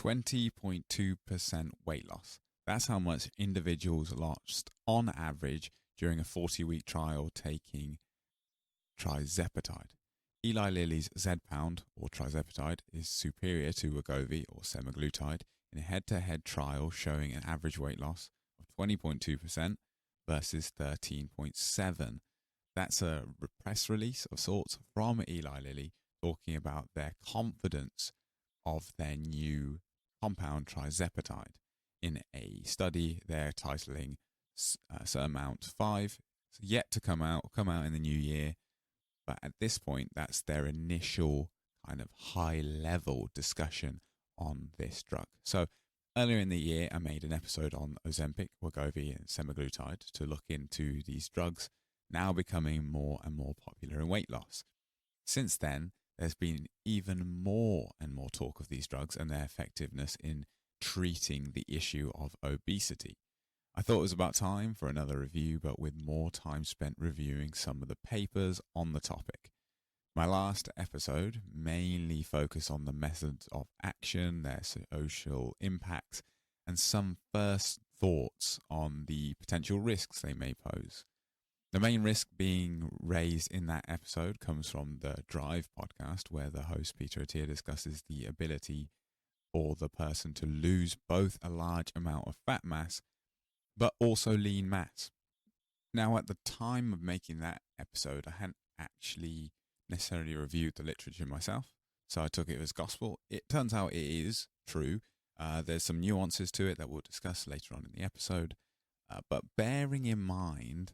20.2% weight loss. That's how much individuals lost on average during a 40-week trial taking tirzepatide. Eli Lilly's Zepbound, or tirzepatide, is superior to Wegovy, or semaglutide, in a head-to-head trial showing an average weight loss of 20.2% versus 13.7%. That's a press release of sorts from Eli Lilly talking about their confidence of their new compound tirzepatide in a study they're titling Zepbound 5. It's yet to come out in the new year, but at this point, that's their initial kind of high-level discussion on this drug. So earlier in the year, I made an episode on Ozempic, Wegovy, and semaglutide to look into these drugs now becoming more and more popular in weight loss. Since then, there's been even more and more talk of these drugs and their effectiveness in treating the issue of obesity. I thought it was about time for another review, but with more time spent reviewing some of the papers on the topic. My last episode mainly focused on the methods of action, their social impacts, and some first thoughts on the potential risks they may pose. The main risk being raised in that episode comes from the Drive podcast, where the host Peter Attia discusses the ability for the person to lose both a large amount of fat mass but also lean mass. Now, at the time of making that episode, I hadn't actually necessarily reviewed the literature myself, so I took it as gospel. It turns out it is true. There's some nuances to it that we'll discuss later on in the episode, but bearing in mind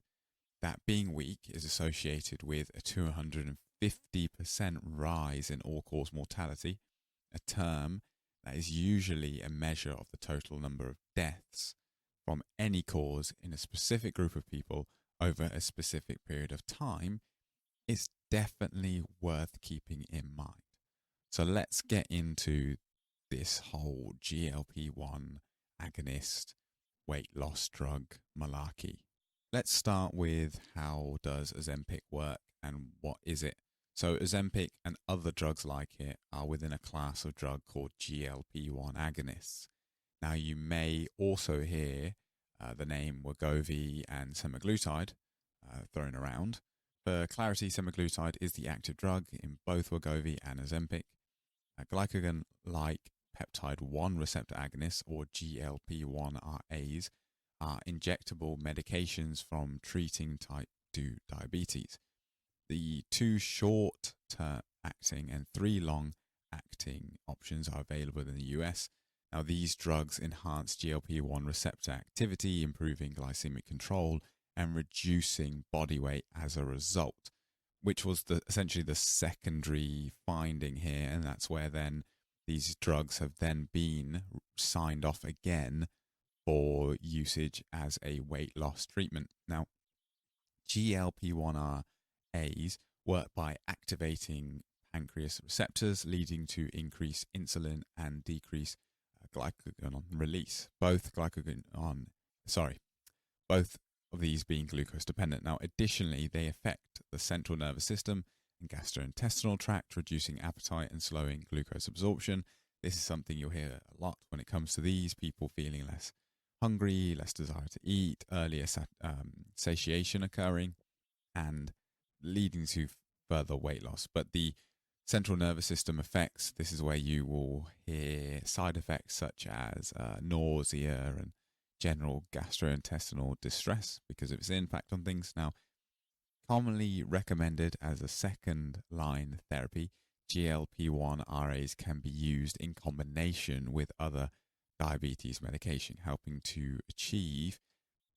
that being weak is associated with a 250% rise in all-cause mortality, a term that is usually a measure of the total number of deaths from any cause in a specific group of people over a specific period of time, it's definitely worth keeping in mind. So let's get into this whole GLP-1 agonist weight loss drug malarkey. Let's start with how does Ozempic work and what is it? So Ozempic and other drugs like it are within a class of drug called GLP-1 agonists. Now you may also hear the name Wegovy and semaglutide thrown around. For clarity, semaglutide is the active drug in both Wegovy and Ozempic. Glycagon-like peptide 1 receptor agonists, or GLP-1RAs, are injectable medications from treating type 2 diabetes. The 2 short-term acting and 3 long-acting options are available in the US. Now, these drugs enhance GLP-1 receptor activity, improving glycemic control and reducing body weight as a result, which was essentially the secondary finding here, and that's where then these drugs have then been signed off again for usage as a weight loss treatment. Now, GLP-1RAs work by activating pancreas receptors, leading to increased insulin and decreased glycagon release. Both of these being glucose dependent. Now, additionally, they affect the central nervous system and gastrointestinal tract, reducing appetite and slowing glucose absorption. This is something you'll hear a lot when it comes to these people feeling less hungry, less desire to eat, earlier satiation occurring, and leading to further weight loss. But the central nervous system effects, this is where you will hear side effects such as nausea and general gastrointestinal distress because of its impact on things. Now, commonly recommended as a second-line therapy, GLP-1RAs can be used in combination with other diabetes medication, helping to achieve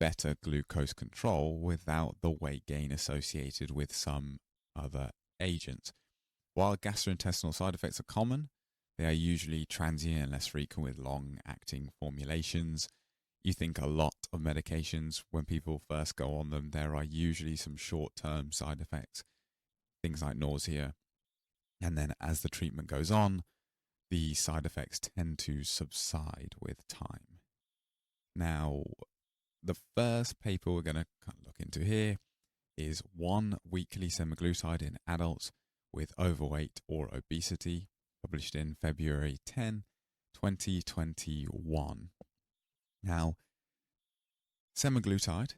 better glucose control without the weight gain associated with some other agents. While gastrointestinal side effects are common, they are usually transient and less frequent with long-acting formulations. You think a lot of medications, when people first go on them, there are usually some short-term side effects, things like nausea. And then as the treatment goes on, the side effects tend to subside with time. Now, the first paper we're going to look into here is 1 weekly semaglutide in adults with overweight or obesity, published in February 10, 2021. Now, semaglutide,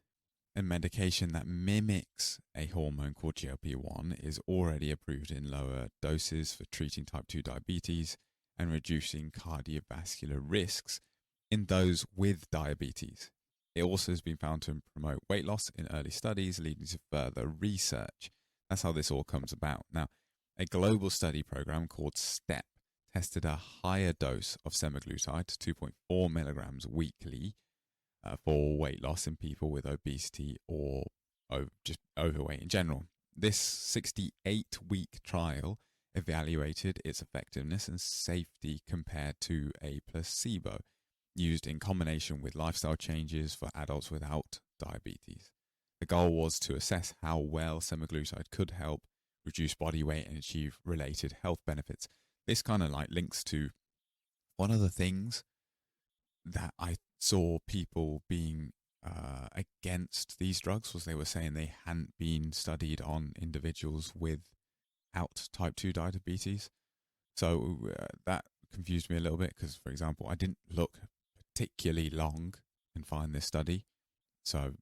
a medication that mimics a hormone called GLP-1, is already approved in lower doses for treating type 2 diabetes and reducing cardiovascular risks in those with diabetes. It also has been found to promote weight loss in early studies, leading to further research. That's how this all comes about. Now, a global study program called STEP tested a higher dose of semaglutide, 2.4 milligrams weekly, for weight loss in people with obesity or just overweight in general. This 68-week trial evaluated its effectiveness and safety compared to a placebo used in combination with lifestyle changes for adults without diabetes. The goal was to assess how well semaglutide could help reduce body weight and achieve related health benefits. This kind of like links to one of the things that I saw people being against these drugs was they were saying they hadn't been studied on individuals without type 2 diabetes. So that confused me a little bit because, for example, I didn't look particularly long and find this study. So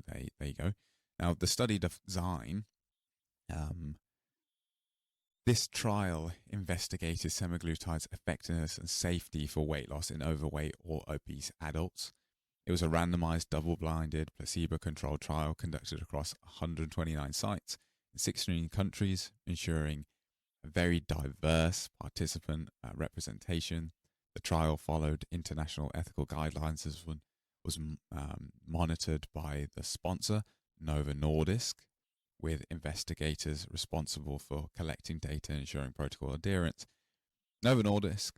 there you go. Now, the study design, this trial investigated semaglutide's effectiveness and safety for weight loss in overweight or obese adults. It was a randomized, double-blinded, placebo-controlled trial conducted across 129 sites in 16 countries, ensuring a very diverse participant representation. The trial followed international ethical guidelines as was monitored by the sponsor, Novo Nordisk, with investigators responsible for collecting data and ensuring protocol adherence. Novo Nordisk,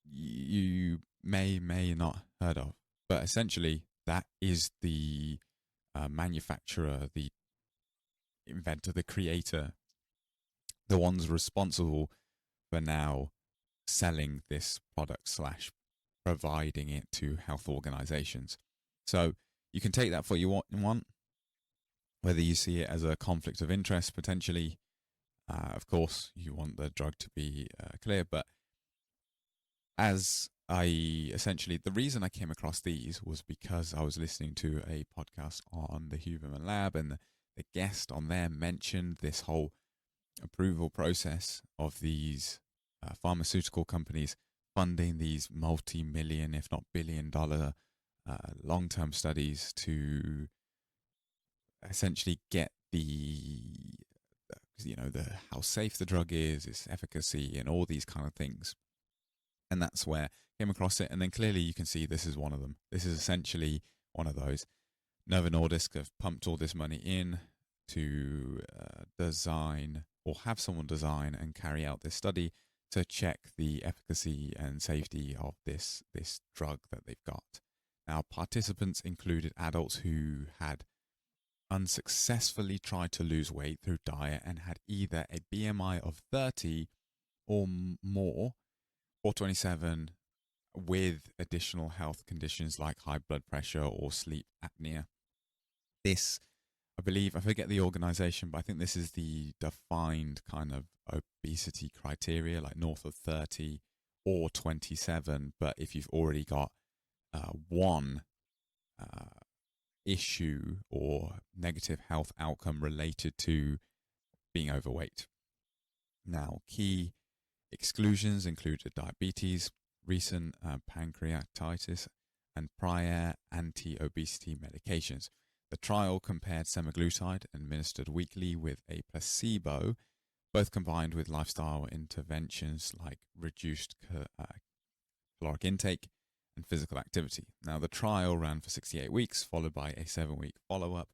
you may not heard of, but essentially that is the manufacturer, the inventor, the creator, the ones responsible for now selling this product / providing it to health organizations. So you can take that for you want, whether you see it as a conflict of interest potentially. Of course, you want the drug to be clear, but as the reason I came across these was because I was listening to a podcast on the Huberman Lab, and the guest on there mentioned this whole approval process of these pharmaceutical companies funding these multi-million, if not billion-dollar long-term studies to essentially get the how safe the drug is, its efficacy, and all these kind of things. And that's where I came across it. And then clearly you can see this is one of them. This is essentially one of those. Novo Nordisk have pumped all this money in to design or have someone design and carry out this study to check the efficacy and safety of this drug that they've got. Now, participants included adults who had unsuccessfully tried to lose weight through diet and had either a BMI of 30 or more, or 27, with additional health conditions like high blood pressure or sleep apnea. This, I believe, I forget the organization, but I think this is the defined kind of obesity criteria, like north of 30 or 27. But if you've already got one issue or negative health outcome related to being overweight. Now, key exclusions included diabetes, recent pancreatitis, and prior anti-obesity medications. The trial compared semaglutide administered weekly with a placebo, both combined with lifestyle interventions like reduced caloric intake and physical activity. Now, the trial ran for 68 weeks, followed by a 7-week follow-up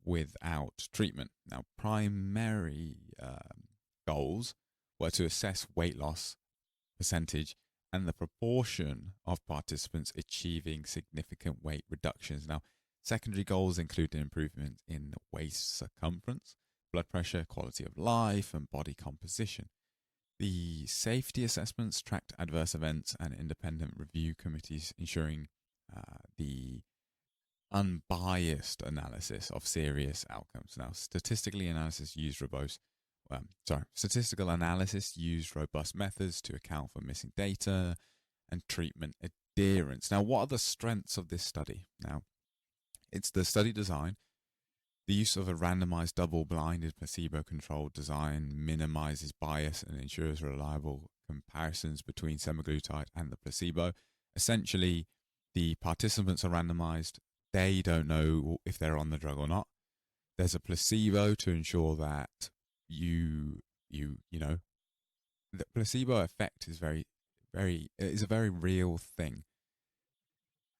without treatment. Now, primary goals were to assess weight loss percentage and the proportion of participants achieving significant weight reductions. Now, secondary goals included improvement in waist circumference, blood pressure, quality of life, and body composition. The safety assessments tracked adverse events and independent review committees, ensuring the unbiased analysis of serious outcomes. Now, statistically, analysis used robust statistical analysis used robust methods to account for missing data and treatment adherence. Now, what are the strengths of this study? Now, it's the study design. The use of a randomized double-blinded placebo-controlled design minimizes bias and ensures reliable comparisons between semaglutide and the placebo. Essentially, the participants are randomized. They don't know if they're on the drug or not. There's a placebo to ensure that you know, the placebo effect is is a very real thing.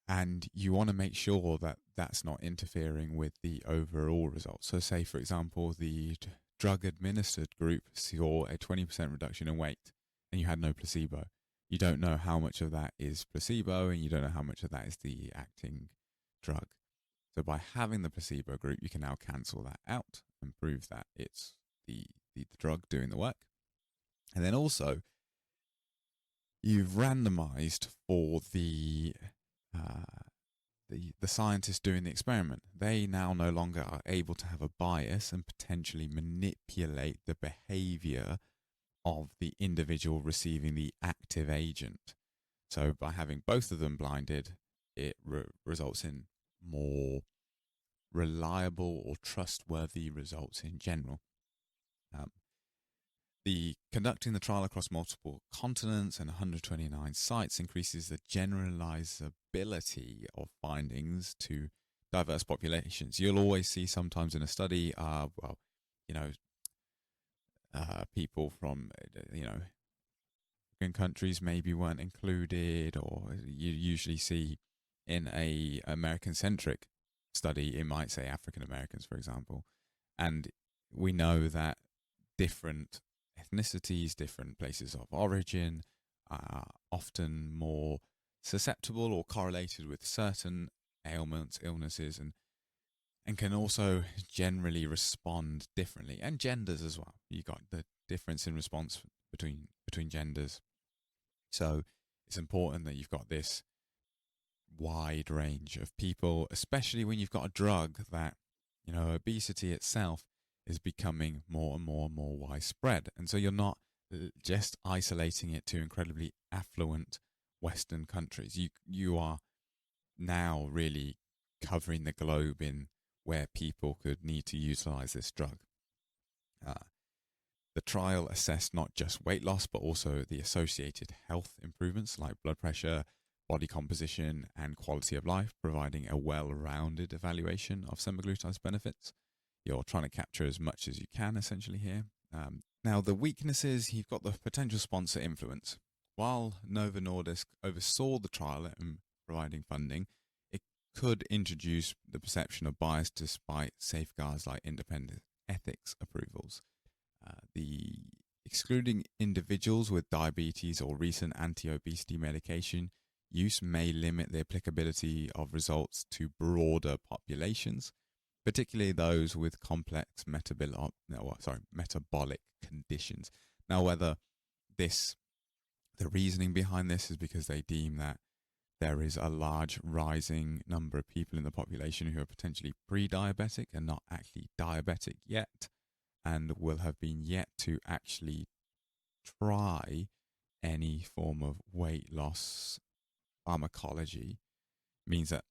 And you want to make sure that that's not interfering with the overall results. So say, for example, the drug-administered group saw a 20% reduction in weight and you had no placebo. You don't know how much of that is placebo and you don't know how much of that is the acting drug. So by having the placebo group, you can now cancel that out and prove that it's the drug doing the work. And then also, you've randomized for the scientists doing the experiment. They now no longer are able to have a bias and potentially manipulate the behavior of the individual receiving the active agent. So by having both of them blinded, it results in more reliable or trustworthy results in general. The conducting the trial across multiple continents and 129 sites increases the generalizability of findings to diverse populations. You'll always see sometimes in a study, people from, African countries maybe weren't included, or you usually see in a American-centric study, it might say African Americans, for example. And we know that different ethnicities, different places of origin are often more susceptible or correlated with certain ailments, illnesses, and can also generally respond differently, and genders as well. You got the difference in response between genders. So it's important that you've got this wide range of people, especially when you've got a drug that, obesity itself is becoming more and more and more widespread. And so you're not just isolating it to incredibly affluent Western countries. You are now really covering the globe in where people could need to utilize this drug. The trial assessed not just weight loss, but also the associated health improvements like blood pressure, body composition, and quality of life, providing a well-rounded evaluation of semaglutide's benefits. You're trying to capture as much as you can, essentially, here. Now, the weaknesses, you've got the potential sponsor influence. While Novo Nordisk oversaw the trial and providing funding, it could introduce the perception of bias despite safeguards like independent ethics approvals. The excluding individuals with diabetes or recent anti-obesity medication use may limit the applicability of results to broader populations, particularly those with complex metabolic conditions. Now, whether the reasoning behind this is because they deem that there is a large rising number of people in the population who are potentially pre-diabetic and not actually diabetic yet, and will have been yet to actually try any form of weight loss pharmacology, means that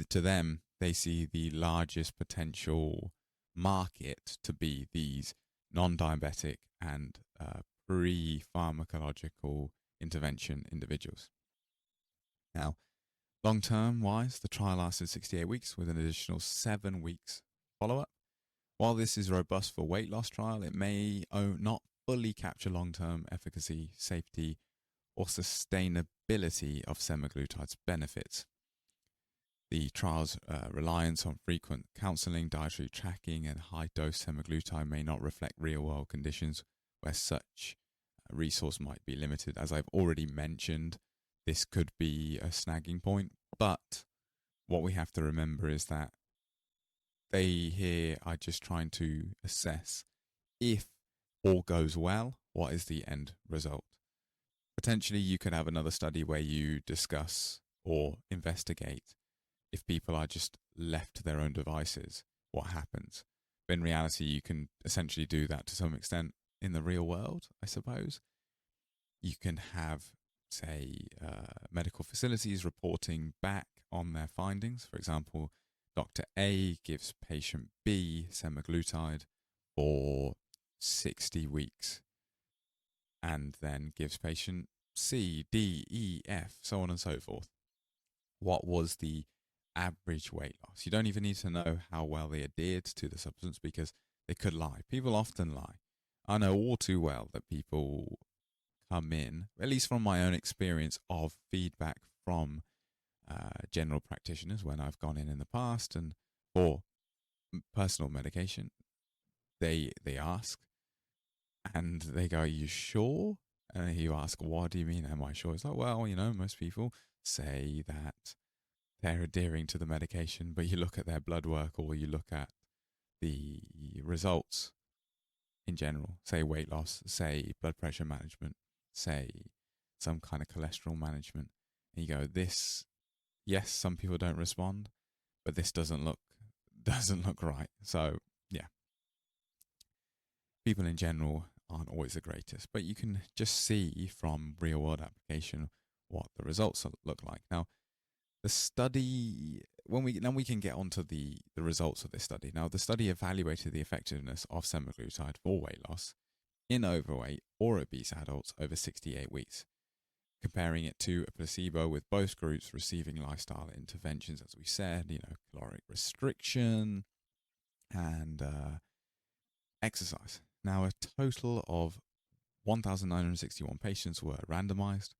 to them, they see the largest potential market to be these non-diabetic and pre-pharmacological intervention individuals. Now, long-term wise, the trial lasted 68 weeks with an additional 7 weeks follow-up. While this is robust for weight loss trial, it may not fully capture long-term efficacy, safety, or sustainability of semaglutide's benefits. The trial's reliance on frequent counseling, dietary tracking, and high-dose semaglutide may not reflect real-world conditions where such resource might be limited. As I've already mentioned, this could be a snagging point, but what we have to remember is that they here are just trying to assess if all goes well, what is the end result. Potentially, you could have another study where you discuss or investigate if people are just left to their own devices, what happens. But in reality, you can essentially do that to some extent in the real world, I suppose. You can have, say, medical facilities reporting back on their findings. For example, Dr. A gives patient B semaglutide for 60 weeks and then gives patient C, D, E, F, so on and so forth. What was the average weight loss? You don't even need to know how well they adhered to the substance because they could lie. People often lie. I know all too well that people come in, at least from my own experience of feedback from general practitioners when I've gone in the past and for personal medication, they ask and they go, "Are you sure?" And you ask, "What do you mean? Am I sure?" It's like, well, most people say that they're adhering to the medication, but you look at their blood work or you look at the results in general, say weight loss, say blood pressure management, say some kind of cholesterol management, and you go, this, yes, some people don't respond, but this doesn't look right. So yeah, people in general aren't always the greatest, but you can just see from real world application what the results look like. Now, the study, we can get onto the results of this study. Now, the study evaluated the effectiveness of semaglutide for weight loss in overweight or obese adults over 68 weeks, comparing it to a placebo with both groups receiving lifestyle interventions, as we said, caloric restriction and exercise. Now, a total of 1,961 patients were randomized,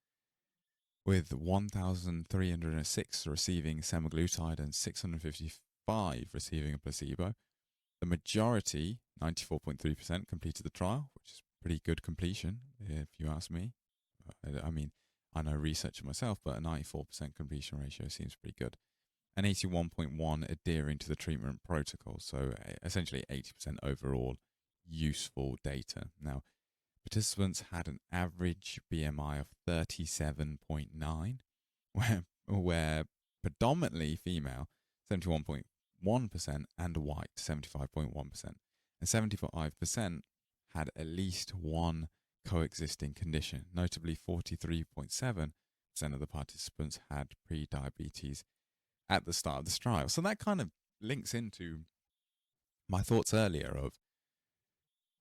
with 1,306 receiving semaglutide and 655 receiving a placebo. The majority, 94.3%, completed the trial, which is pretty good completion, if you ask me. I mean, I know research myself, but a 94% completion ratio seems pretty good. And 81.1 adhering to the treatment protocol, so essentially 80% overall useful data. Now, participants had an average BMI of 37.9, where predominantly female, 71.1%, and white, 75.1%. And 75% had at least one coexisting condition. Notably, 43.7% of the participants had pre-diabetes at the start of this trial. So that kind of links into my thoughts earlier of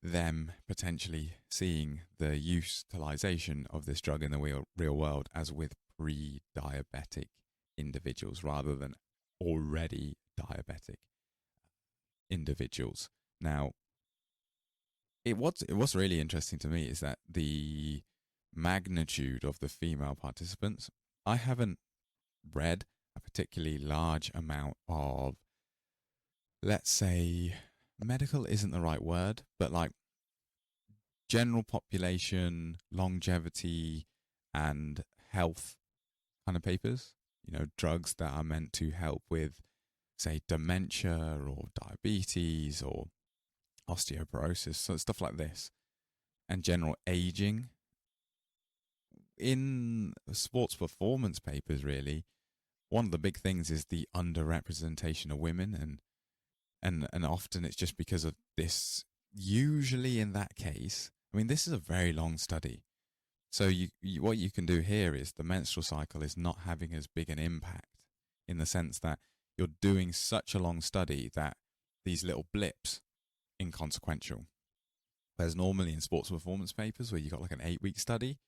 them potentially seeing the utilization of this drug in the real world as with pre-diabetic individuals rather than already diabetic individuals. Now, what's really interesting to me is that the magnitude of the female participants, I haven't read a particularly large amount of, let's say, medical isn't the right word, but like general population, longevity, and health kind of papers, drugs that are meant to help with, say, dementia or diabetes or osteoporosis, so stuff like this, and general aging. In sports performance papers, really, one of the big things is the underrepresentation of women, and often it's just because of this. Usually in that case, I mean, this is a very long study. So what you can do here is the menstrual cycle is not having as big an impact in the sense that you're doing such a long study that these little blips inconsequential. Whereas normally in sports performance papers where you got like an 8-week study,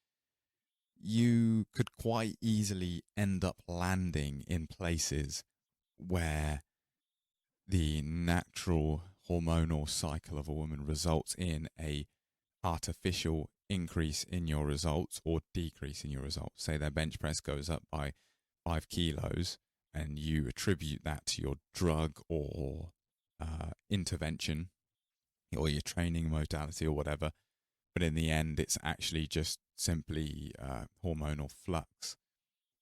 you could quite easily end up landing in places where the natural hormonal cycle of a woman results in a artificial increase in your results or decrease in your results. Say their bench press goes up by 5 kilos and you attribute that to your drug or intervention or your training modality or whatever. But in the end, it's actually just simply hormonal flux.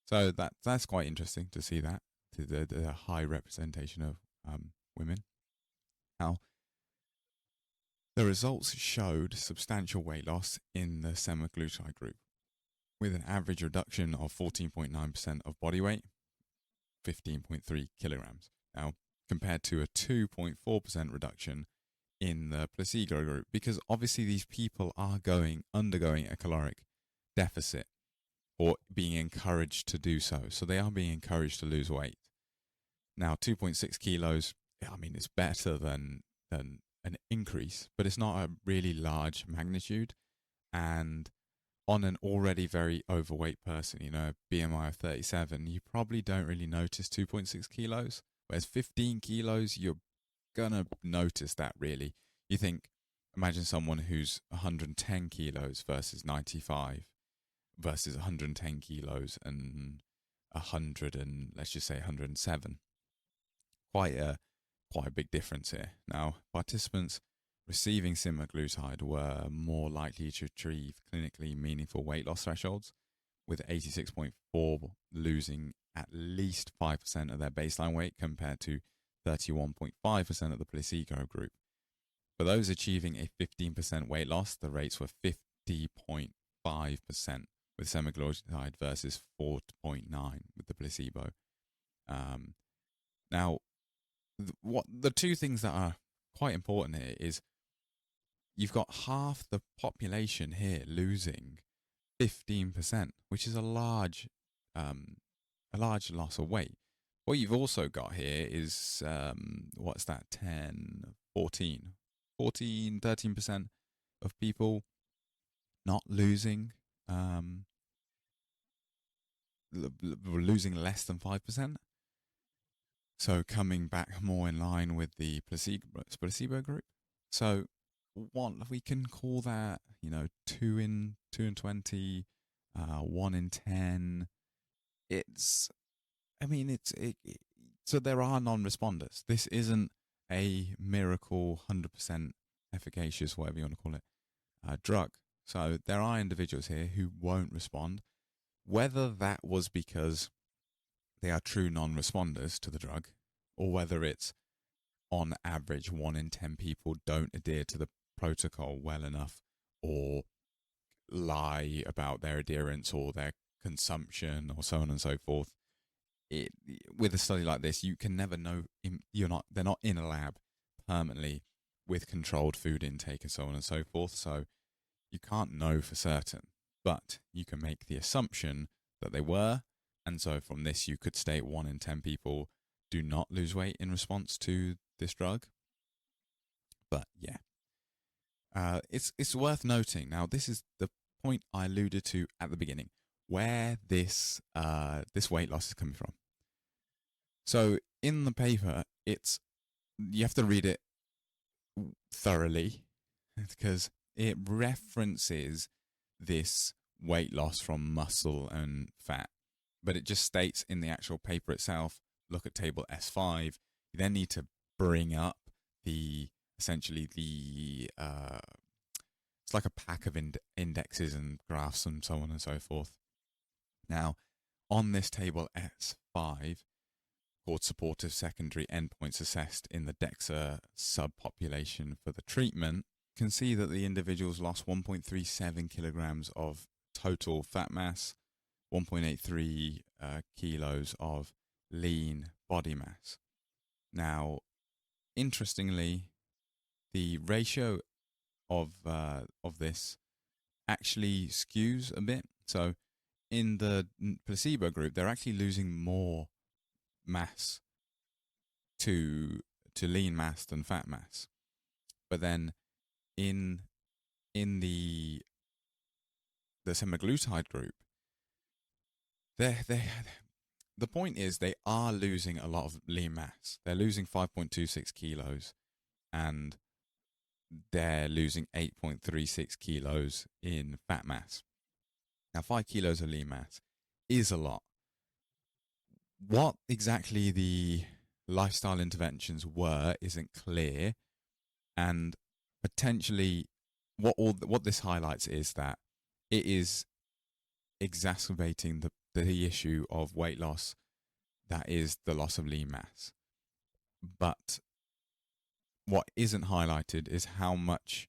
So that's quite interesting to see that, to the high representation of women. Now, the results showed substantial weight loss in the semaglutide group, with an average reduction of 14.9% of body weight, 15.3 kilograms. Now, compared to a 2.4% reduction in the placebo group, because obviously these people are undergoing a caloric deficit or being encouraged to do so. So they are being encouraged to lose weight. Now, 2.6 kilos, I mean, it's better than an increase, but it's not a really large magnitude. And on an already very overweight person, BMI of 37, you probably don't really notice 2.6 kilos. Whereas 15 kilos, you're going to notice that really. You think, imagine someone who's 110 kilos versus 95 versus 110 kilos and 100 and let's just say 107. Quite a big difference here. Now, participants receiving semaglutide were more likely to achieve clinically meaningful weight loss thresholds, with 86.4 losing at least 5% of their baseline weight compared to 31.5% of the placebo group. For those achieving a 15% weight loss, the rates were 50.5% with semaglutide versus 4.9% with the placebo. Now, what the two things that are quite important here is you've got half the population here losing 15%, which is a large loss of weight. What you've also got here is, what's that, 13% of people not losing, losing less than 5%. So coming back more in line with the placebo group. So what we can call that, 2 in 20, 1 in 10. So there are non-responders. This isn't a miracle, 100% efficacious, whatever you want to call it, drug. So there are individuals here who won't respond. Whether that was because they are true non-responders to the drug, or whether it's on average 1 in 10 people don't adhere to the protocol well enough, or lie about their adherence or their consumption, or so on and so forth. With a study like this, you can never know. They're not in a lab permanently with controlled food intake and so on and so forth. So you can't know for certain, but you can make the assumption that they were. And so from this, you could state 1 in 10 people do not lose weight in response to this drug. But yeah, it's worth noting. Now, this is the point I alluded to at the beginning, where this weight loss is coming from. So in the paper, you have to read it thoroughly because it references this weight loss from muscle and fat, but it just states in the actual paper itself, look at table S5. You then need to bring up essentially the it's like a pack of indexes and graphs and so on and so forth. Now, on this table S5, called supportive secondary endpoints assessed in the DEXA subpopulation for the treatment, you can see that the individuals lost 1.37 kilograms of total fat mass, 1.83 kilos of lean body mass. Now, interestingly, the ratio of this actually skews a bit. So in the placebo group, they're actually losing more mass to lean mass than fat mass. But then in the semaglutide group, the point is they are losing a lot of lean mass. They're losing 5.26 kilos and they're losing 8.36 kilos in fat mass. Now, 5 kilos of lean mass is a lot. What exactly the lifestyle interventions were isn't clear, and potentially what this highlights is that it is exacerbating the issue of weight loss, that is the loss of lean mass. But what isn't highlighted is how much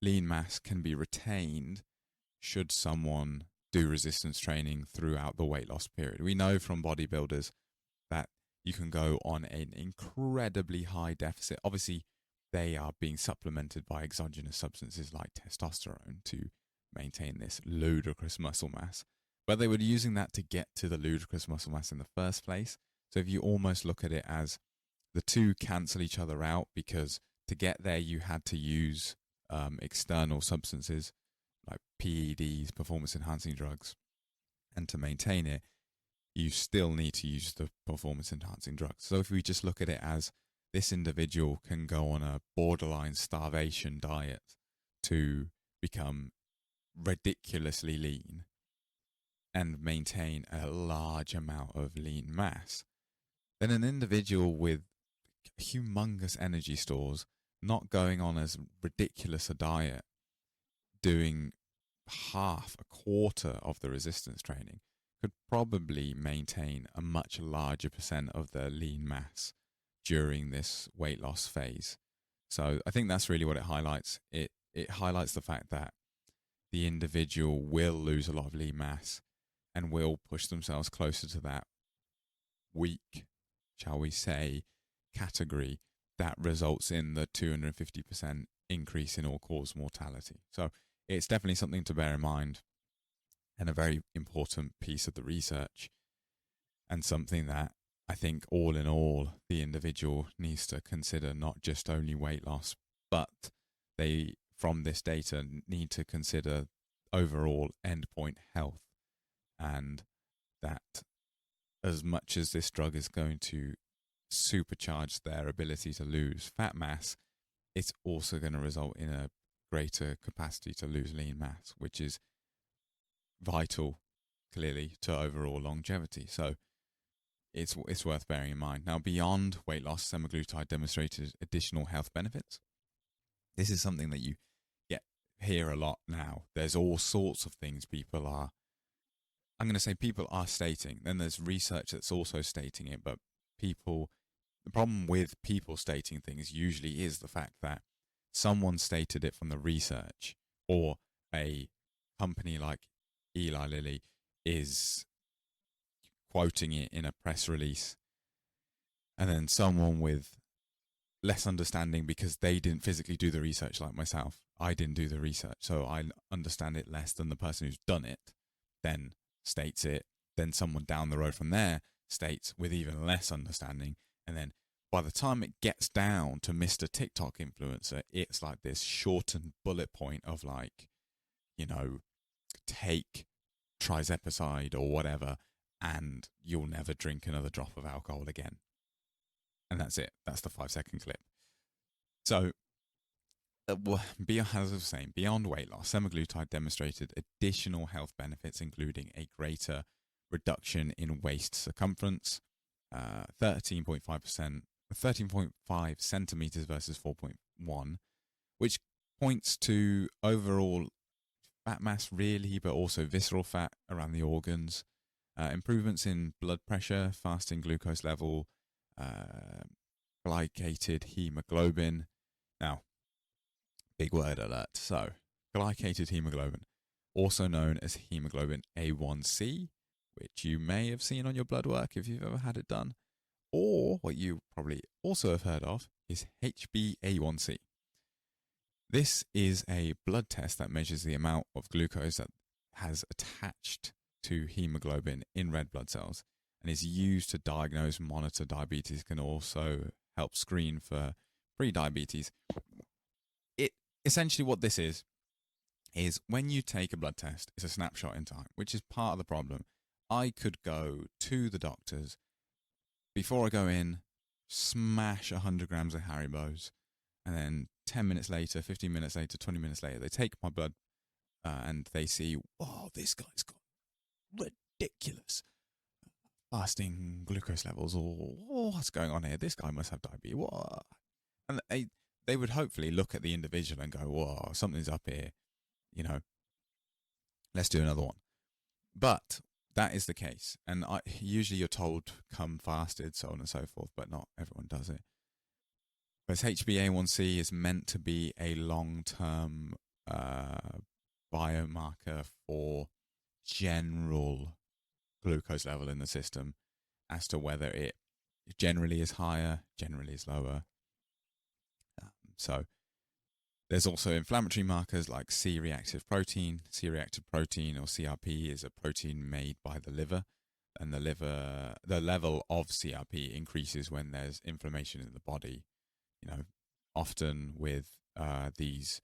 lean mass can be retained should someone do resistance training throughout the weight loss period. We know from bodybuilders that you can go on an incredibly high deficit. Obviously, they are being supplemented by exogenous substances like testosterone to maintain this ludicrous muscle mass. But they were using that to get to the ludicrous muscle mass in the first place. So if you almost look at it as the two cancel each other out, because to get there you had to use external substances like PEDs, performance enhancing drugs, and to maintain it, you still need to use the performance enhancing drugs. So if we just look at it as this individual can go on a borderline starvation diet to become ridiculously lean and maintain a large amount of lean mass, then an individual with humongous energy stores, not going on as ridiculous a diet, doing half, a quarter of the resistance training, could probably maintain a much larger percent of their lean mass during this weight loss phase. So I think that's really what it highlights. It highlights the fact that the individual will lose a lot of lean mass and will push themselves closer to that weak, shall we say, category that results in the 250% increase in all-cause mortality. So it's definitely something to bear in mind and a very important piece of the research, and something that I think all in all the individual needs to consider, not just only weight loss, but they, from this data, need to consider overall endpoint health, and that as much as this drug is going to supercharge their ability to lose fat mass, it's also going to result in a greater capacity to lose lean mass, which is vital, clearly, to overall longevity. So it's worth bearing in mind. Now, beyond weight loss, semaglutide demonstrated additional health benefits. This is something that you hear a lot now. There's all sorts of things people are stating. Then there's research that's also stating it, but the problem with people stating things usually is the fact that someone stated it from the research, or a company like Eli Lilly is quoting it in a press release, and then someone with less understanding, because they didn't physically do the research like myself. I didn't do the research, so I understand it less than the person who's done it, then states it. Then someone down the road from there states with even less understanding, and then by the time it gets down to Mr. TikTok influencer, it's like this shortened bullet point of like, take tirzepatide or whatever, and you'll never drink another drop of alcohol again. And that's it. That's the 5-second clip. So, as I was saying, beyond weight loss, semaglutide demonstrated additional health benefits, including a greater reduction in waist circumference, 13.5 centimeters versus 4.1, which points to overall fat mass, really, but also visceral fat around the organs, improvements in blood pressure, fasting glucose level, glycated hemoglobin. Now, big word alert. So, glycated hemoglobin, also known as hemoglobin A1C, which you may have seen on your blood work if you've ever had it done, or what you probably also have heard of is HbA1c. This is a blood test that measures the amount of glucose that has attached to hemoglobin in red blood cells, and is used to diagnose and monitor diabetes. Can also help screen for pre-diabetes. Essentially what this is when you take a blood test, it's a snapshot in time, which is part of the problem. I could go to the doctors before I go in, smash 100 grams of Haribo's, and then 10 minutes later, 15 minutes later, 20 minutes later, they take my blood and they see, oh, this guy's got ridiculous fasting glucose levels, or what's going on here? This guy must have diabetes. What? And they would hopefully look at the individual and go, whoa, something's up here, let's do another one. But that is the case. And usually you're told, come fasted, so on and so forth, but not everyone does it. Because HbA1c is meant to be a long-term biomarker for general glucose level in the system, as to whether it generally is higher, generally is lower. So there's also inflammatory markers like C-reactive protein. C-reactive protein, or CRP, is a protein made by the liver, and the level of CRP increases when there's inflammation in the body. Often with these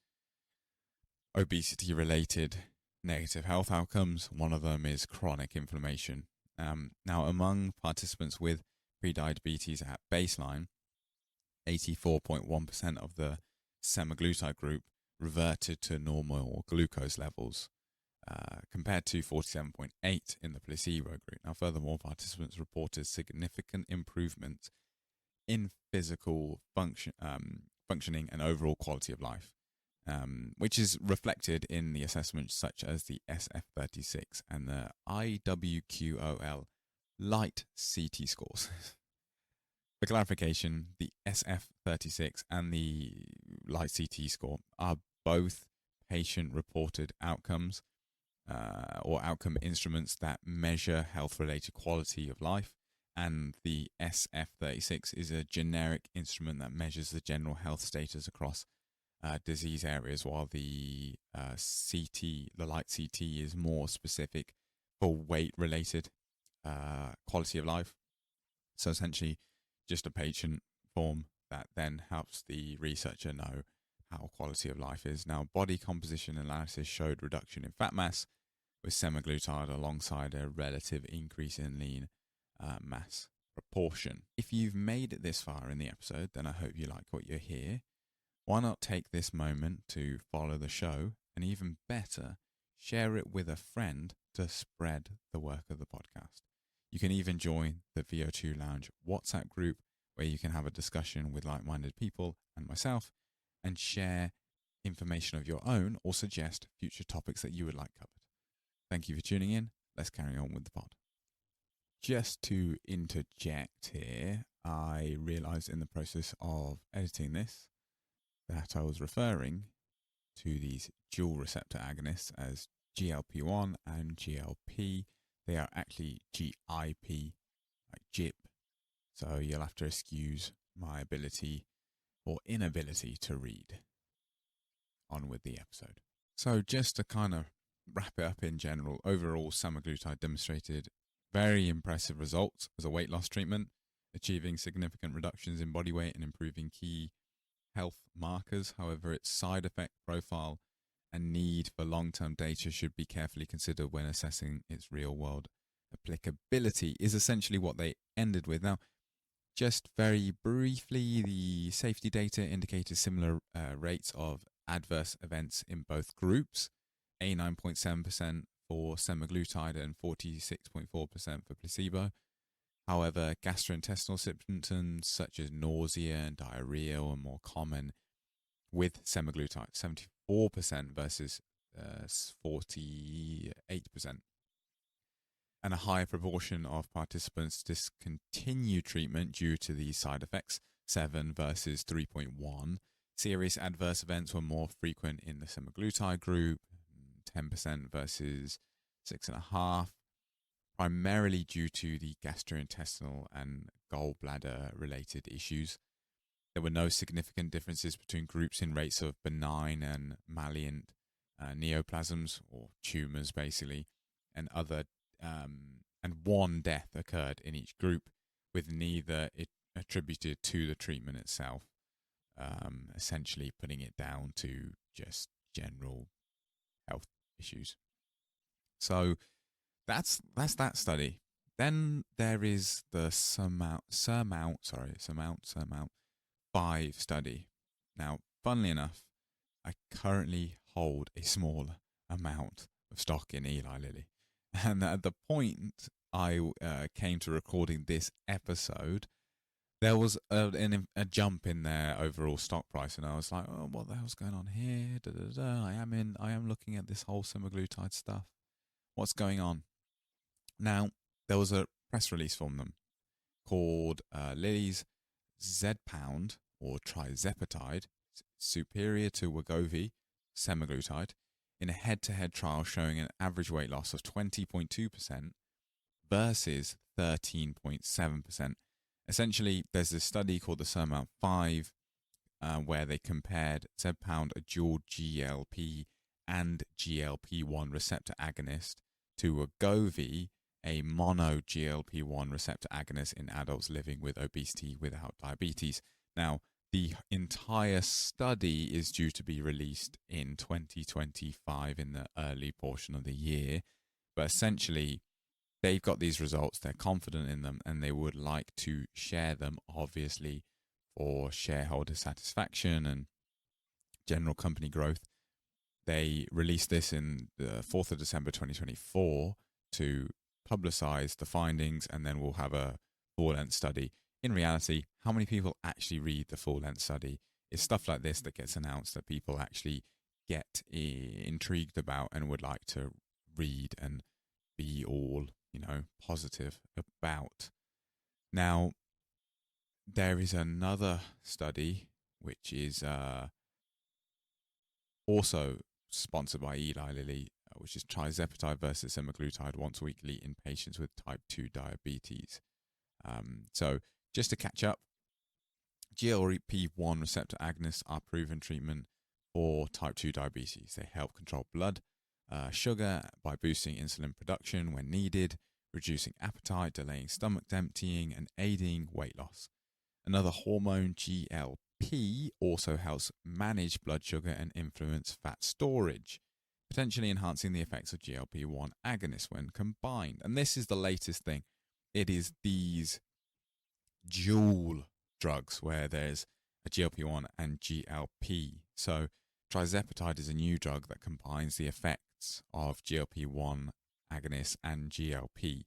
obesity-related negative health outcomes, one of them is chronic inflammation. Now, among participants with prediabetes at baseline, 84.1% of the semaglutide group reverted to normal glucose levels, compared to 47.8% in the placebo group. Now, furthermore, participants reported significant improvements in physical functioning and overall quality of life, which is reflected in the assessments such as the SF36 and the IWQOL light CT scores. For clarification, the SF36 and the light CT score are both patient-reported outcomes or outcome instruments that measure health-related quality of life, and the SF36 is a generic instrument that measures the general health status across disease areas, while the light CT is more specific for weight-related quality of life. So essentially, just a patient form that then helps the researcher know how quality of life is. Now, body composition analysis showed reduction in fat mass with semaglutide alongside a relative increase in lean mass proportion. If you've made it this far in the episode, then I hope you like what you hear. Why not take this moment to follow the show, and even better, share it with a friend to spread the work of the podcast. You can even join the VO2 Lounge WhatsApp group, where you can have a discussion with like-minded people and myself and share information of your own or suggest future topics that you would like covered. Thank you for tuning in. Let's carry on with the pod. Just to interject here, I realized in the process of editing this that I was referring to these dual receptor agonists as GLP-1 and GLP. They are actually GIP, like GIP. So you'll have to excuse my ability or inability to read. On with the episode. So just to kind of wrap it up in general, overall semaglutide demonstrated very impressive results as a weight loss treatment, achieving significant reductions in body weight and improving key health markers. However, its side effect profile and need for long-term data should be carefully considered when assessing its real-world applicability, is essentially what they ended with. Now, just very briefly, the safety data indicated similar rates of adverse events in both groups, 89.7% for semaglutide and 46.4% for placebo. However, gastrointestinal symptoms such as nausea and diarrhea are more common with semaglutide, 74% versus 48%. And a higher proportion of participants discontinue treatment due to these side effects, 7 versus 3.1. Serious adverse events were more frequent in the semaglutide group, 10% versus 6.5%, primarily due to the gastrointestinal and gallbladder related issues. There were no significant differences between groups in rates of benign and malignant neoplasms, or tumors basically, and one death occurred in each group, with neither it attributed to the treatment itself, essentially putting it down to just general health issues. So that's that study. Then there is the Surmount 5 study. Now, funnily enough, I currently hold a small amount of stock in Eli Lilly. And at the point I came to recording this episode, there was a jump in their overall stock price, and I was like, "Oh, what the hell's going on here? I am looking at this whole semaglutide stuff. What's going on?" Now, there was a press release from them called Lilly's Zepbound, or tirzepatide, superior to Wegovy semaglutide, in a head-to-head trial showing an average weight loss of 20.2% versus 13.7%. Essentially, there's this study called the Surmount 5 where they compared Zepbound, a dual GLP and GLP-1 receptor agonist, to Wegovy, a mono GLP-1 receptor agonist in adults living with obesity without diabetes. Now, the entire study is due to be released in 2025 in the early portion of the year. But essentially, they've got these results, they're confident in them, and they would like to share them, obviously, for shareholder satisfaction and general company growth. They released this in the 4th of December 2024 to publicize the findings, and then we'll have a full-length study. In reality, how many people actually read the full-length study? It's stuff like this that gets announced that people actually get intrigued about and would like to read and be all, positive about. Now, there is another study which is also sponsored by Eli Lilly, which is tirzepatide versus semaglutide once weekly in patients with type 2 diabetes. So just to catch up, GLP-1 receptor agonists are proven treatment for type 2 diabetes. They help control blood sugar by boosting insulin production when needed, reducing appetite, delaying stomach emptying, and aiding weight loss. Another hormone, GLP, also helps manage blood sugar and influence fat storage, potentially enhancing the effects of GLP-1 agonists when combined. And this is the latest thing. It is these dual drugs where there's a GLP-1 and GLP. So tirzepatide is a new drug that combines the effects of GLP-1 agonists and GLP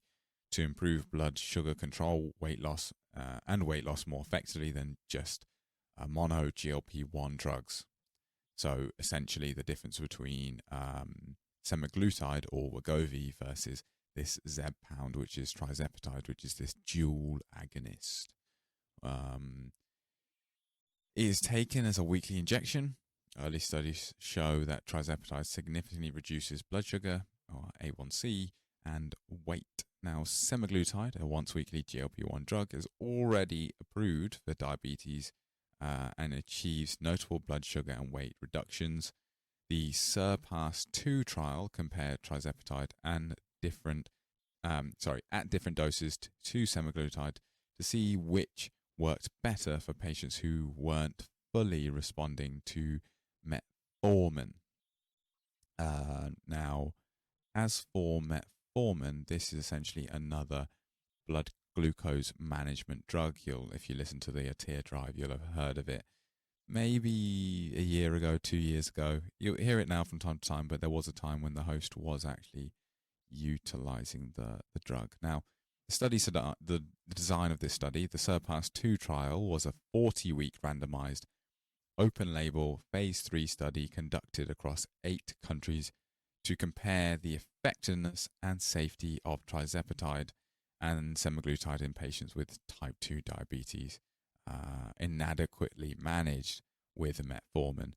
to improve blood sugar control, weight loss, and weight loss more effectively than just mono GLP-1 drugs. So essentially the difference between semaglutide or Wegovy versus this Zepbound, which is tirzepatide, which is this dual agonist, is taken as a weekly injection. Early studies show that tirzepatide significantly reduces blood sugar, or A1C, and weight. Now, semaglutide, a once-weekly GLP-1 drug, is already approved for diabetes and achieves notable blood sugar and weight reductions. The SURPASS-2 trial compared tirzepatide at different doses to semaglutide to see which worked better for patients who weren't fully responding to metformin. Now, as for metformin, this is essentially another blood glucose management drug. If you listen to the Atir Drive, you'll have heard of it. Maybe a year ago, 2 years ago. You'll hear it now from time to time, but there was a time when the host was actually utilizing the drug. Now, the design of this study, the SURPASS-2 trial, was a 40-week randomized open-label phase 3 study conducted across 8 countries to compare the effectiveness and safety of tirzepatide and semaglutide in patients with type 2 diabetes inadequately managed with metformin.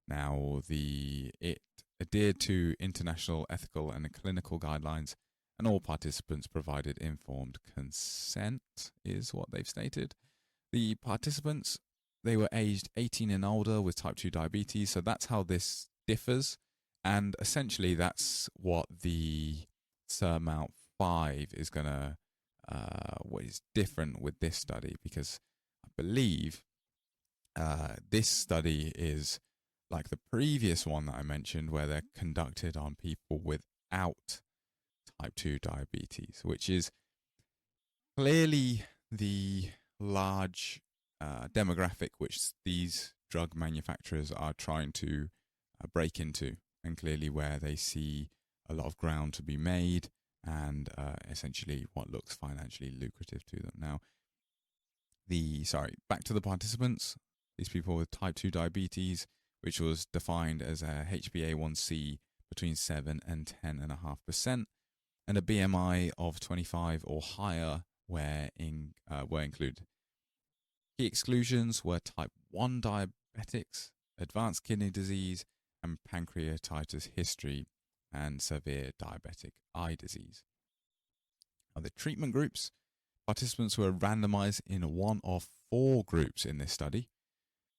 Now, it adhered to international ethical and clinical guidelines, and all participants provided informed consent, is what they've stated. The participants, they were aged 18 and older with type 2 diabetes, so that's how this differs. And essentially, that's what the SURMOUNT-5 is going to, what is different with this study, because I believe this study is like the previous one that I mentioned, where they're conducted on people without type 2 diabetes, which is clearly the large demographic which these drug manufacturers are trying to break into, and clearly where they see a lot of ground to be made and essentially what looks financially lucrative to them. Now, back to the participants, these people with type 2 diabetes, which was defined as a HbA1c between 7 and 10.5%, and a BMI of 25 or higher were included. Key exclusions were type 1 diabetics, advanced kidney disease, and pancreatitis history, and severe diabetic eye disease. Now, the treatment groups, participants were randomized in one of 4 groups in this study.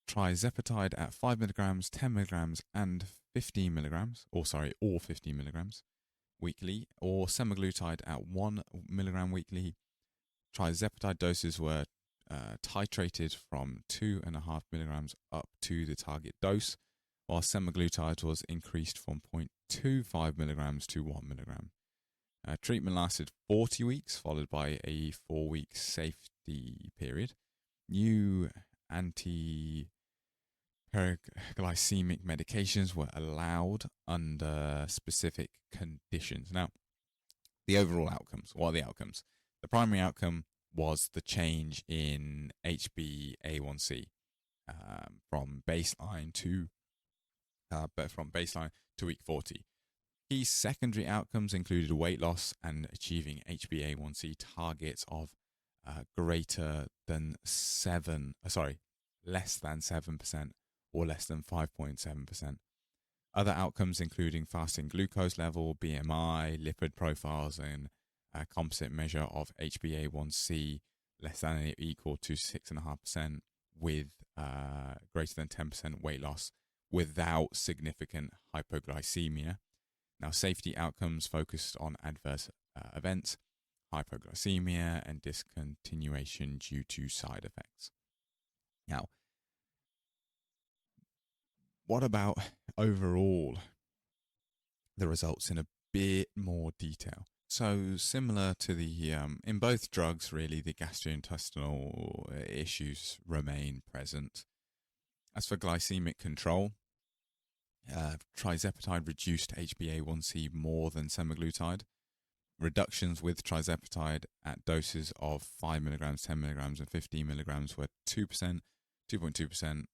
tirzepatide at 5 milligrams, 10 milligrams, and 15 milligrams, or 15 milligrams weekly, or semaglutide at 1 milligram weekly. Tirzepatide doses were titrated from 2.5 milligrams up to the target dose, while semaglutide was increased from 0.25 milligrams to 1 milligram. Treatment lasted 40 weeks, followed by a 4-week safety period. New anti-glycemic medications were allowed under specific conditions. Now, the overall outcomes. What are the outcomes? The primary outcome was the change in HbA1c from baseline to week 40. Key secondary outcomes included weight loss and achieving HbA1c targets of less than 7% or less than 5.7%. Other outcomes including fasting glucose level, BMI, lipid profiles, and a composite measure of HbA1c less than or equal to 6.5% with greater than 10% weight loss without significant hypoglycemia. Now, safety outcomes focused on adverse events, hypoglycemia, and discontinuation due to side effects. Now, what about overall the results in a bit more detail? So similar to the, in both drugs, really, the gastrointestinal issues remain present. As for glycemic control, tirzepatide reduced HbA1c more than semaglutide. Reductions with tirzepatide at doses of 5 milligrams, 10 milligrams, and 15 milligrams were 2%, 2.2%,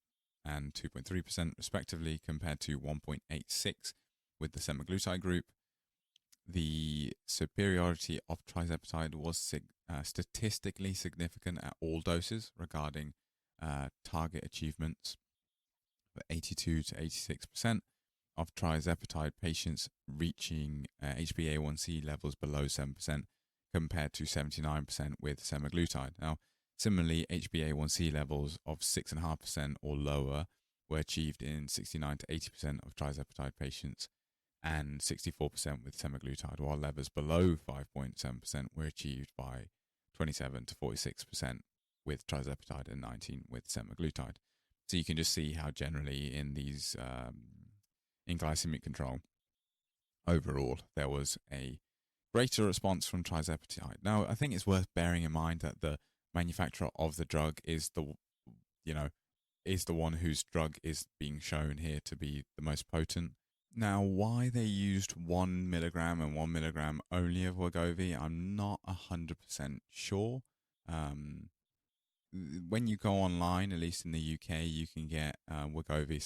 and 2.3% respectively, compared to 1.86 with the semaglutide group. The superiority of tirzepatide was statistically significant at all doses regarding target achievements. 82 to 86% of tirzepatide patients reaching HbA1c levels below 7% compared to 79% with semaglutide. Now, similarly, HbA1c levels of 6.5% or lower were achieved in 69 to 80% of tirzepatide patients and 64% with semaglutide, while levels below 5.7% were achieved by 27 to 46% with tirzepatide and 19% with semaglutide. So you can just see how generally in these, in glycemic control, overall, there was a greater response from tirzepatide. Now, I think it's worth bearing in mind that the manufacturer of the drug is the one whose drug is being shown here to be the most potent. Now, why they used 1 milligram and 1 milligram only of Wegovy, I'm not 100% sure. When you go online, at least in the UK, you can get Wegovy /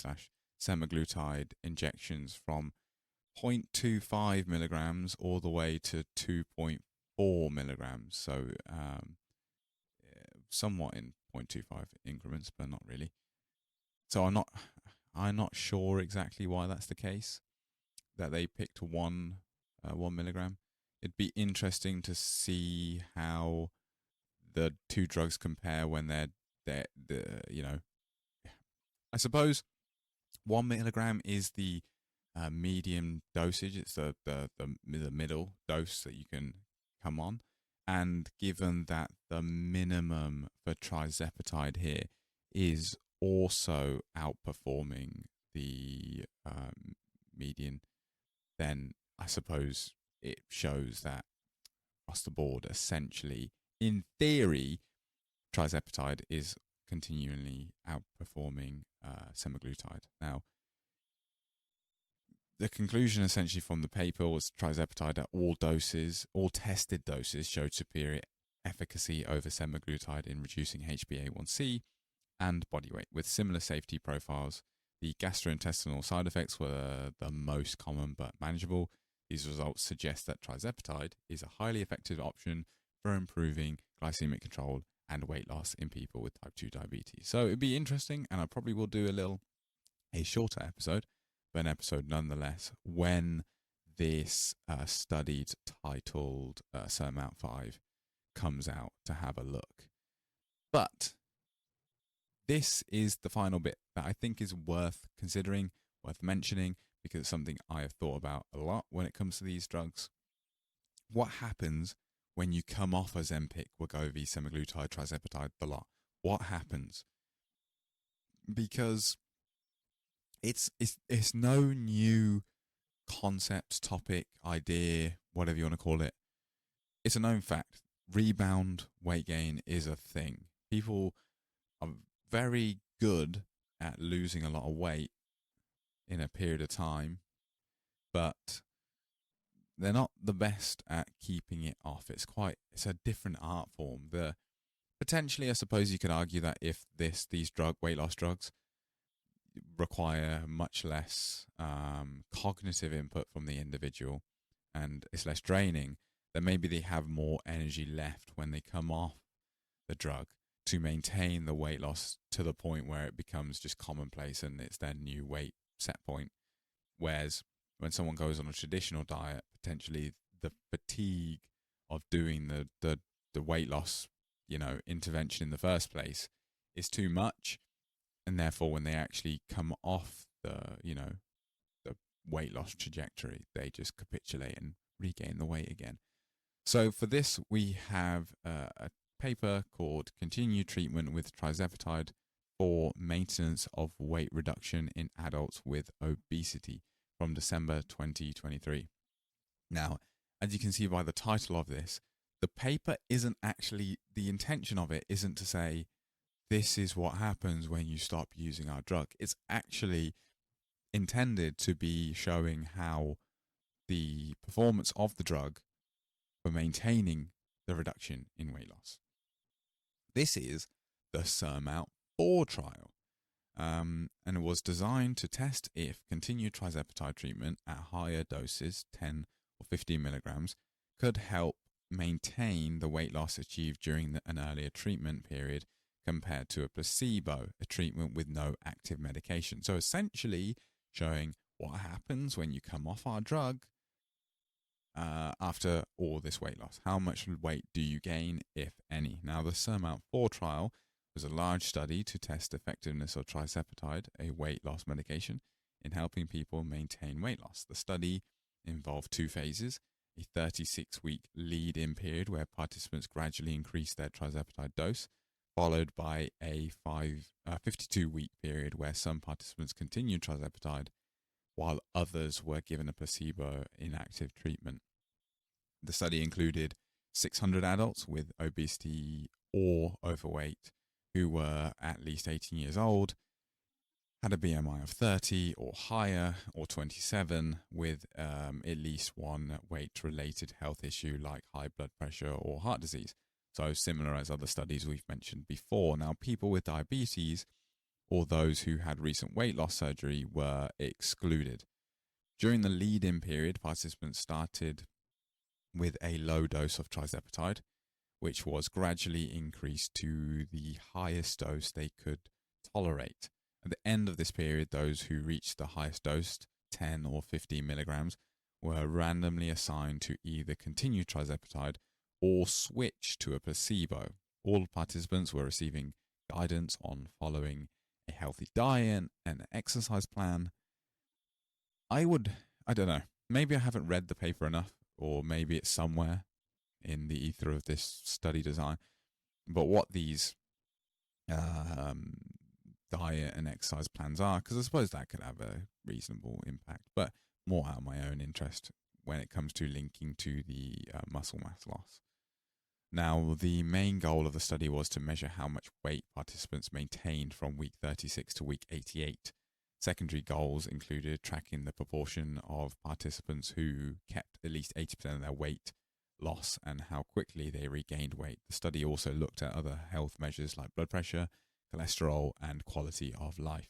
semaglutide injections from 0.25 milligrams all the way to 2.4 milligrams. So somewhat in 0.25 increments, but not really. So I'm not sure exactly why that's the case, that they picked 1 milligram. It'd be interesting to see how the two drugs compare when they're I suppose 1 milligram is the medium dosage. It's the middle dose that you can come on. And given that the minimum for tirzepatide here is also outperforming the median, then I suppose it shows that across the board, essentially, in theory, tirzepatide is continually outperforming semaglutide. Now, the conclusion essentially from the paper was tirzepatide at all doses, all tested doses, showed superior efficacy over semaglutide in reducing HbA1c and body weight, with similar safety profiles. The gastrointestinal side effects were the most common but manageable. These results suggest that tirzepatide is a highly effective option for improving glycemic control and weight loss in people with type 2 diabetes. So it'd be interesting, and I probably will do a shorter episode, but an episode nonetheless, when this study titled Surmount 5 comes out, to have a look. But this is the final bit that I think is worth considering, worth mentioning, because it's something I have thought about a lot when it comes to these drugs. What happens when you come off Ozempic, Wegovy, semaglutide, tirzepatide, the lot? What happens? Because it's no new concept, topic, idea, whatever you want to call it. It's a known fact. Rebound weight gain is a thing. People are very good at losing a lot of weight in a period of time, but they're not the best at keeping it off. It's a different art form. Potentially, I suppose you could argue that if these weight loss drugs require much less cognitive input from the individual and it's less draining, then maybe they have more energy left when they come off the drug to maintain the weight loss to the point where it becomes just commonplace and it's their new weight set point. Whereas when someone goes on a traditional diet, potentially the fatigue of doing the weight loss, intervention in the first place is too much. And therefore, when they actually come off the weight loss trajectory, they just capitulate and regain the weight again. So for this, we have a paper called Continued Treatment with Tirzepatide for Maintenance of Weight Reduction in Adults with Obesity from December 2023. Now, as you can see by the title of this, the paper isn't actually, the intention of it isn't to say, this is what happens when you stop using our drug. It's actually intended to be showing how the performance of the drug for maintaining the reduction in weight loss. This is the Zepbound trial, and it was designed to test if continued tirzepatide treatment at higher doses, 10 or 15 milligrams, could help maintain the weight loss achieved during an earlier treatment period compared to a placebo, a treatment with no active medication. So essentially showing what happens when you come off our drug after all this weight loss. How much weight do you gain, if any? Now, the Zepbound trial was a large study to test effectiveness of tirzepatide, a weight loss medication, in helping people maintain weight loss. The study involved two phases: a 36-week lead-in period where participants gradually increased their tirzepatide dose, followed by a 52-week period where some participants continued tirzepatide while others were given a placebo inactive treatment. The study included 600 adults with obesity or overweight who were at least 18 years old, had a BMI of 30 or higher, or 27, with at least one weight-related health issue like high blood pressure or heart disease. So similar as other studies we've mentioned before. Now, people with diabetes or those who had recent weight loss surgery were excluded. During the lead-in period, participants started with a low dose of tirzepatide, which was gradually increased to the highest dose they could tolerate. At the end of this period, those who reached the highest dose, 10 or 15 milligrams, were randomly assigned to either continue tirzepatide or switch to a placebo. All participants were receiving guidance on following a healthy diet and an exercise plan. I don't know, maybe I haven't read the paper enough, or maybe it's somewhere in the ether of this study design, but what these diet and exercise plans are, because I suppose that could have a reasonable impact, but more out of my own interest when it comes to linking to the muscle mass loss. Now, the main goal of the study was to measure how much weight participants maintained from week 36 to week 88. Secondary goals included tracking the proportion of participants who kept at least 80% of their weight loss and how quickly they regained weight. The study also looked at other health measures like blood pressure, cholesterol, and quality of life.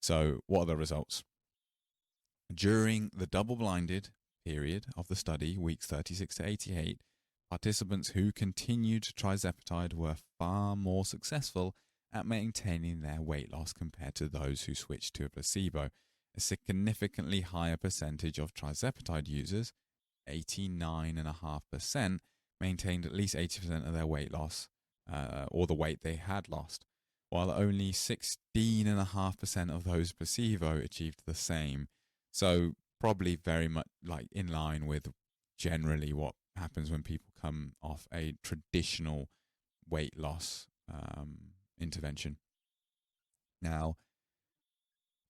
So, what are the results? During the double-blinded period of the study, weeks 36 to 88, participants who continued tirzepatide were far more successful at maintaining their weight loss compared to those who switched to a placebo. A significantly higher percentage of tirzepatide users, 89.5%, maintained at least 80% of their weight loss, or the weight they had lost, while only 16.5% of those placebo achieved the same. So probably very much like in line with generally what happens when people come off a traditional weight loss intervention. Now,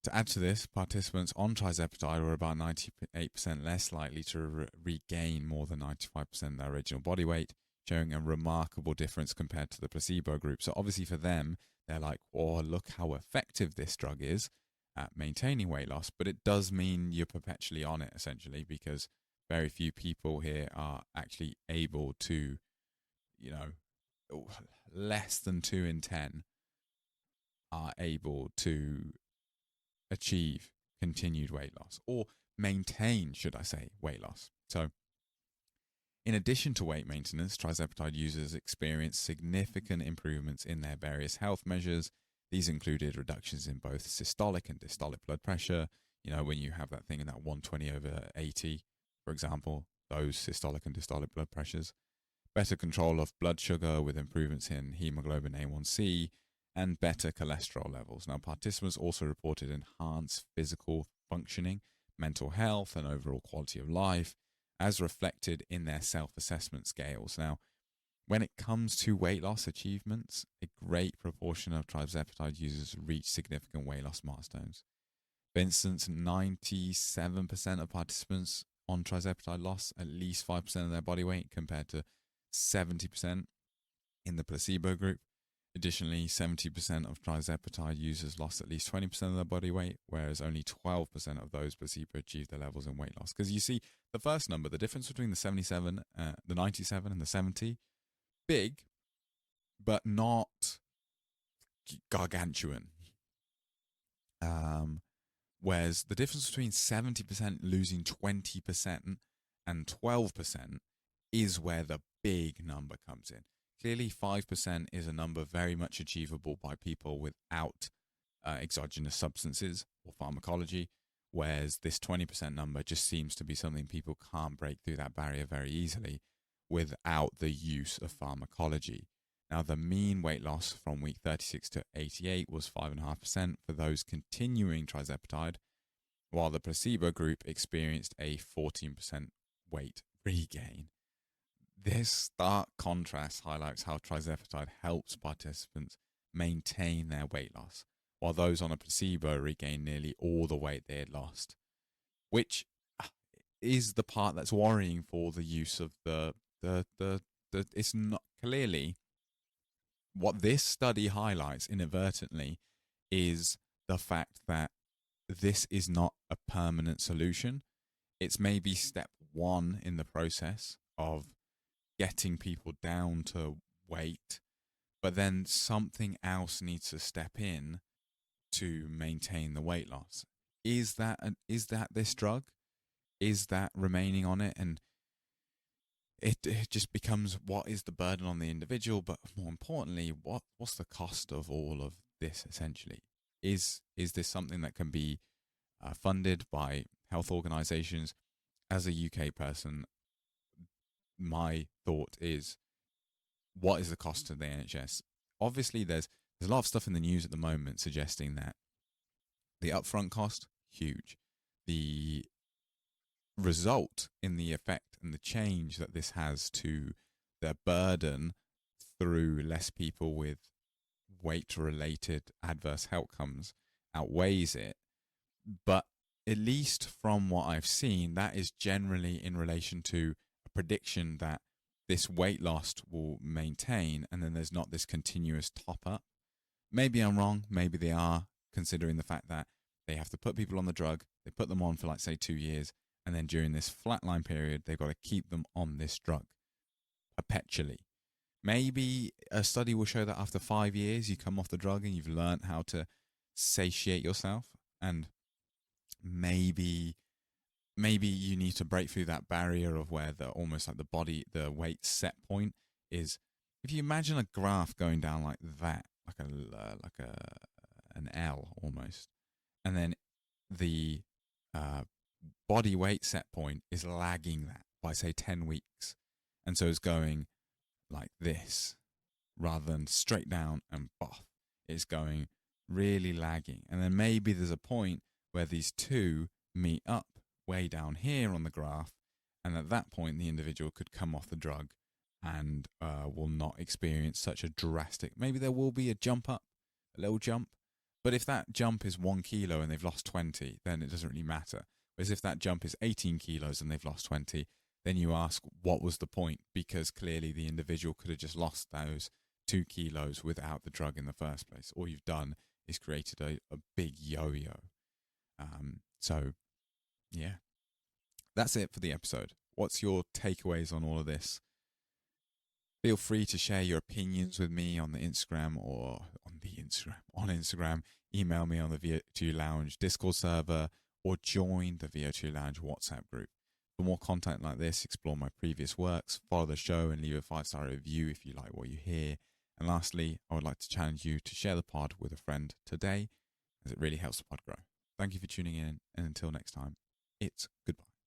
to add to this, participants on tirzepatide were about 98% less likely to regain more than 95% of their original body weight, showing a remarkable difference compared to the placebo group. So obviously for them, they're like, oh, look how effective this drug is at maintaining weight loss. But it does mean you're perpetually on it, essentially, because very few people here are actually able to, less than 2 in 10 are able to achieve continued weight loss, or maintain, should I say, weight loss. So in addition to weight maintenance, tirzepatide users experienced significant improvements in their various health measures. These included reductions in both systolic and diastolic blood pressure. When you have that thing in that 120/80, for example, those systolic and diastolic blood pressures. Better control of blood sugar with improvements in hemoglobin A1C and better cholesterol levels. Now, participants also reported enhanced physical functioning, mental health, and overall quality of life, as reflected in their self-assessment scales. Now, when it comes to weight loss achievements, a great proportion of tirzepatide users reach significant weight loss milestones. For instance, 97% of participants on tirzepatide lost at least 5% of their body weight, compared to 70% in the placebo group. Additionally, 70% of tirzepatide users lost at least 20% of their body weight, whereas only 12% of those placebo achieved their levels in weight loss. Because you see, the first number, the difference between the 97 and the 70, big, but not gargantuan. Whereas the difference between 70% losing 20% and 12% is where the big number comes in. Clearly, 5% is a number very much achievable by people without exogenous substances or pharmacology, whereas this 20% number just seems to be something people can't break through that barrier very easily without the use of pharmacology. Now, the mean weight loss from week 36 to 88 was 5.5% for those continuing tirzepatide, while the placebo group experienced a 14% weight regain. This stark contrast highlights how tirzepatide helps participants maintain their weight loss, while those on a placebo regain nearly all the weight they had lost, which is the part that's worrying for the use of the it's not clearly what this study highlights inadvertently is the fact that this is not a permanent solution. It's maybe step one in the process of getting people down to weight, but then something else needs to step in to maintain the weight loss. Is that this drug? Is that remaining on it? And it just becomes, what is the burden on the individual, but more importantly, what's the cost of all of this essentially? Is this something that can be funded by health organizations? As a UK person, my thought is, what is the cost to the NHS? Obviously, there's a lot of stuff in the news at the moment suggesting that the upfront cost, huge. The result in the effect and the change that this has to their burden through less people with weight-related adverse outcomes outweighs it. But at least from what I've seen, that is generally in relation to a prediction that this weight loss will maintain, and then there's not this continuous top-up. Maybe I'm wrong. Maybe they are, considering the fact that they have to put people on the drug. They put them on for, like, say, 2 years. And then during this flatline period, they've got to keep them on this drug perpetually. Maybe a study will show that after 5 years, you come off the drug and you've learned how to satiate yourself. And maybe you need to break through that barrier of where the weight set point is. If you imagine a graph going down like that, like an L almost, and then the body weight set point is lagging that by, say, 10 weeks. And so it's going like this rather than straight down and boff. it's going really lagging. And then maybe there's a point where these two meet up way down here on the graph. And at that point, the individual could come off the drug and will not experience such a drastic, maybe there will be a jump up, a little jump. But if that jump is 1 kilo and they've lost 20, then it doesn't really matter. Whereas if that jump is 18 kilos and they've lost 20, then you ask, what was the point? Because clearly the individual could have just lost those 2 kilos without the drug in the first place. All you've done is created a big yo-yo. So, yeah, that's it for the episode. What's your takeaways on all of this? Feel free to share your opinions with me on the Instagram or on Instagram. Email me on the VO2 Lounge Discord server or join the VO2 Lounge WhatsApp group. For more content like this, explore my previous works, follow the show and leave a 5-star review if you like what you hear. And lastly, I would like to challenge you to share the pod with a friend today, as it really helps the pod grow. Thank you for tuning in, and until next time, it's goodbye.